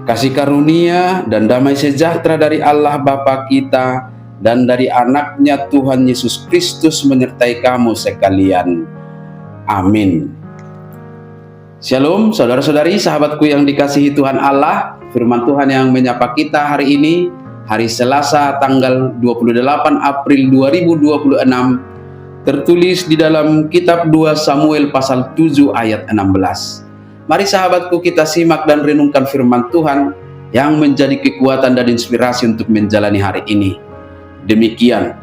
Kasih karunia dan damai sejahtera dari Allah Bapa kita dan dari anaknya Tuhan Yesus Kristus menyertai kamu sekalian. Amin. Shalom saudara-saudari, sahabatku yang dikasihi Tuhan Allah. Firman Tuhan yang menyapa kita hari ini, hari Selasa tanggal 28 April 2026, tertulis di dalam kitab 2 Samuel pasal 7 ayat 16. Mari sahabatku, kita simak dan renungkan firman Tuhan yang menjadi kekuatan dan inspirasi untuk menjalani hari ini. Demikian,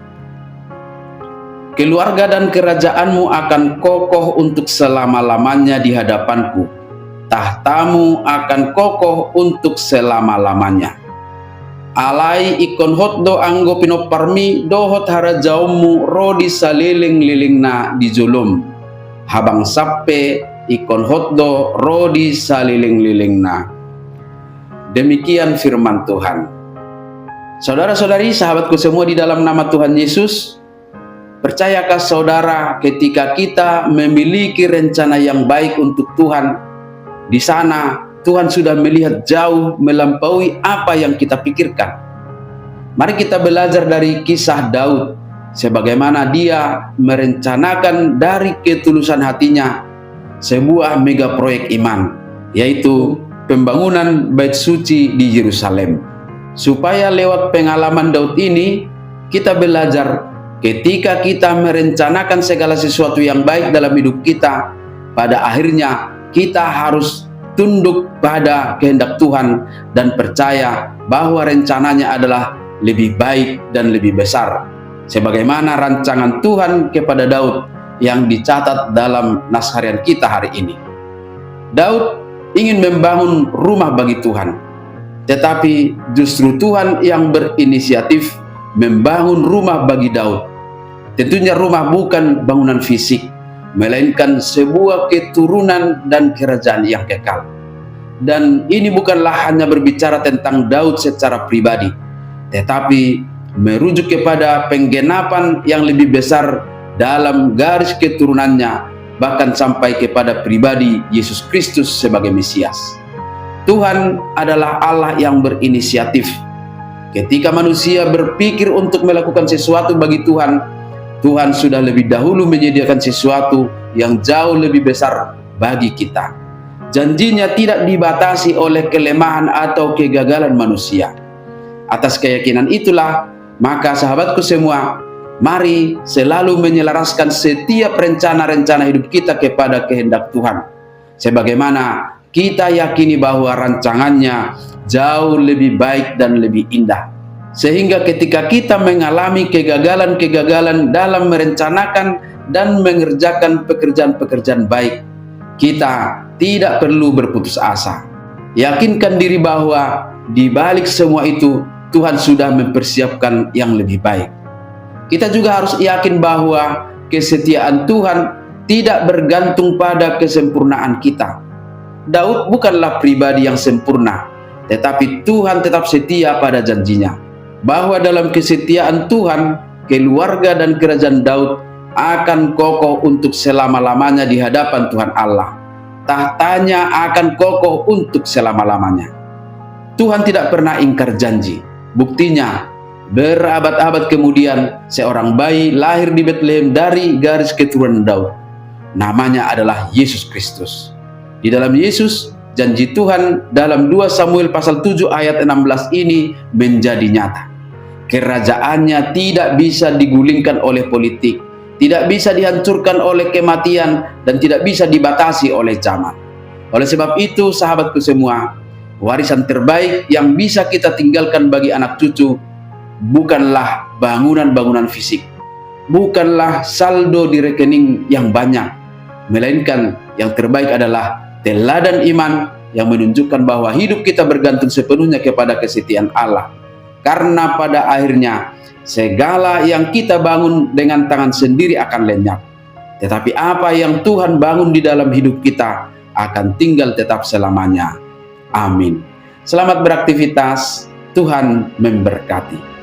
keluarga dan kerajaanmu akan kokoh untuk selama-lamanya di hadapanku. Tahtamu akan kokoh untuk selama-lamanya. Alai ikon hotdo anggo pinoparmi dohot harajaumu rodi saliling-lilingna di julum. Habang sappe ikon hotdo rodi saliling-lilingna. Demikian firman Tuhan. Saudara-saudari, sahabatku semua di dalam nama Tuhan Yesus, percayakah saudara ketika kita memiliki rencana yang baik untuk Tuhan, di sana Tuhan sudah melihat jauh melampaui apa yang kita pikirkan. Mari kita belajar dari kisah Daud, sebagaimana dia merencanakan dari ketulusan hatinya sebuah mega proyek iman, yaitu pembangunan bait suci di Yerusalem. Supaya lewat pengalaman Daud ini kita belajar, ketika kita merencanakan segala sesuatu yang baik dalam hidup kita, pada akhirnya kita harus tunduk pada kehendak Tuhan dan percaya bahwa rencananya adalah lebih baik dan lebih besar, sebagaimana rancangan Tuhan kepada Daud yang dicatat dalam nas harian kita hari ini. Daud ingin membangun rumah bagi Tuhan, tetapi justru Tuhan yang berinisiatif membangun rumah bagi Daud. Tentunya rumah bukan bangunan fisik, melainkan sebuah keturunan dan kerajaan yang kekal. Dan ini bukanlah hanya berbicara tentang Daud secara pribadi, tetapi merujuk kepada penggenapan yang lebih besar dalam garis keturunannya, bahkan sampai kepada pribadi Yesus Kristus sebagai Mesias. Tuhan adalah Allah yang berinisiatif. Ketika manusia berpikir untuk melakukan sesuatu bagi Tuhan, Tuhan sudah lebih dahulu menyediakan sesuatu yang jauh lebih besar bagi kita. Janjinya tidak dibatasi oleh kelemahan atau kegagalan manusia. Atas keyakinan itulah, maka sahabatku semua, mari selalu menyelaraskan setiap rencana-rencana hidup kita kepada kehendak Tuhan, sebagaimana kita yakini bahwa rancangannya jauh lebih baik dan lebih indah, sehingga ketika kita mengalami kegagalan-kegagalan dalam merencanakan dan mengerjakan pekerjaan-pekerjaan baik, kita tidak perlu berputus asa. Yakinkan diri bahwa di balik semua itu Tuhan sudah mempersiapkan yang lebih baik. Kita juga harus yakin bahwa kesetiaan Tuhan tidak bergantung pada kesempurnaan kita. Daud bukanlah pribadi yang sempurna, tetapi Tuhan tetap setia pada janjinya, bahwa dalam kesetiaan Tuhan, keluarga dan kerajaan Daud akan kokoh untuk selama-lamanya di hadapan Tuhan Allah. Tahtanya akan kokoh untuk selama-lamanya. Tuhan tidak pernah ingkar janji. Buktinya, berabad-abad kemudian seorang bayi lahir di Bethlehem dari garis keturunan Daud. Namanya adalah Yesus Kristus. Di dalam Yesus, janji Tuhan dalam 2 Samuel pasal 7 ayat 16 ini menjadi nyata. Kerajaannya tidak bisa digulingkan oleh politik, tidak bisa dihancurkan oleh kematian, dan tidak bisa dibatasi oleh zaman. Oleh sebab itu, sahabatku semua, warisan terbaik yang bisa kita tinggalkan bagi anak cucu bukanlah bangunan-bangunan fisik, bukanlah saldo di rekening yang banyak, melainkan yang terbaik adalah teladan iman yang menunjukkan bahwa hidup kita bergantung sepenuhnya kepada kesetiaan Allah. Karena pada akhirnya segala yang kita bangun dengan tangan sendiri akan lenyap, tetapi apa yang Tuhan bangun di dalam hidup kita akan tinggal tetap selamanya. Amin. Selamat beraktivitas. Tuhan memberkati.